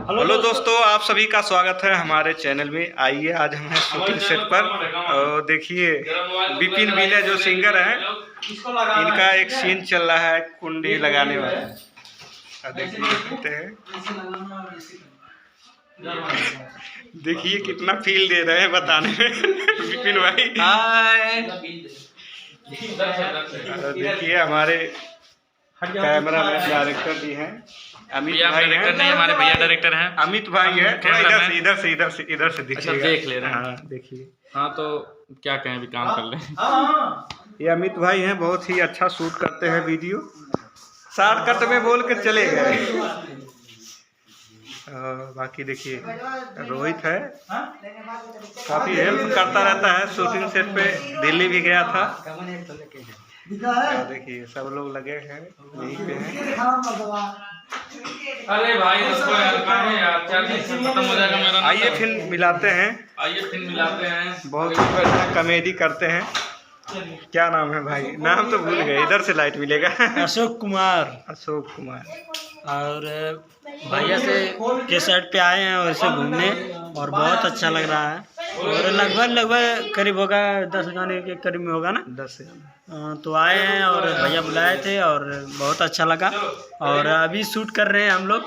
Hello दोस्तों, आप सभी का स्वागत है हमारे चैनल में। आइए आज हम हैं शूटिंग सेट पर और देखिए विपिन विनय जो सिंगर हैं, इनका एक सीन चल रहा है कुंडी लगाने वाला। देखते हैं, देखिए कितना फील दे रहे हैं बताने में विपिन भाई। देखिए हमारे कैमरा मैन डायरेक्टर भी हैं, अमित भाई हैं। नहीं, हमारे भैया डायरेक्टर हैं, अमित भाई है। थोड़ा इधर से अच्छा देख ले रहे हैं। हाँ देखिए। हाँ तो क्या कहें, अभी काम कर ले। ये अमित भाई हैं, बहुत ही अच्छा शूट करते हैं वीडियो। शॉर्टकट में बोल के चले गए। बाकी देखिए रोहित है, काफी हेल्प करता रहता है शूटिंग सेट पे। दिल्ली भी गया था। देखिए सब लोग लगे हैं यहीं पे हैं। अरे भाई इसको यार खत्म हो जाएगा मेरा। आइए फिल्म मिलाते हैं। बहुत अच्छा कॉमेडी करते हैं। क्या नाम है भाई? नाम तो भूल गए, इधर से लाइट मिलेगा। अशोक कुमार। और भैया से के साइड पे आए हैं और इसे घूमने, और बहुत अच्छा लग रहा है। और लगभग करीब होगा 10 गाने के करीब में होगा ना, 10 तो आए हैं और भैया बुलाए थे और बहुत अच्छा लगा। और अभी शूट कर रहे हैं हम लोग,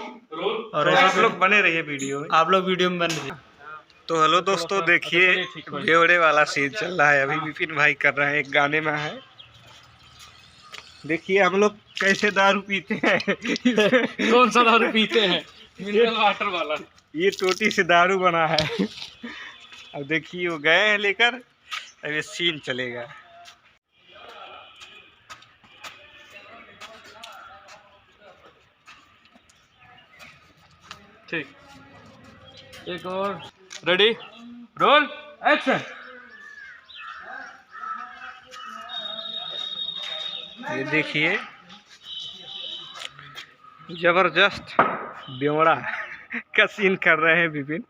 और आप लोग बने रहिए वीडियो में। आप लोग वीडियो में बन रहे हैं। तो हेलो दोस्तों, देखिए बेवड़े वाला सीन चल रहा है। अभी विपिन भाई कर रहे हैं, एक गाने में है। देखिए हम लोग कैसे दारू पीते हैं। कौन सा दारू पीते हैं? मिनरल वाटर वाला। ये टोटी से दारू बना है। अब देखिए वो गए हैं लेकर, अब ये सीन चलेगा। ठीक, एक और, रेडी, रोल, एक्शन। ये देखिए जबरदस्त बेवड़ा का सीन कर रहे हैं विपिन।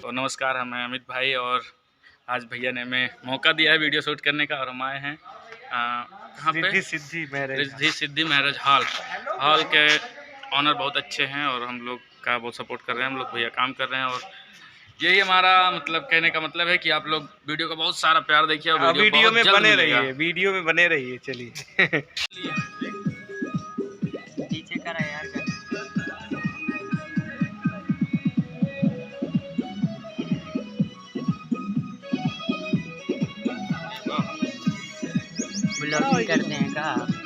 तो नमस्कार, हम हैं अमित भाई और आज भैया ने हमें मौका दिया है वीडियो शूट करने का। और हम आए हैं कहाँ पे? रिद्धि सिद्धि मैरिज हॉल के ऑनर बहुत अच्छे हैं और हम लोग का बहुत सपोर्ट कर रहे हैं। हम लोग भैया काम कर रहे हैं और यही हमारा मतलब कहने का मतलब है कि आप लोग वीडियो का बहुत सारा प्यार देखिए और वीडियो में बने रहिए। चलिए नीचे करा यार, ब्लॉगिंग करते हैं का।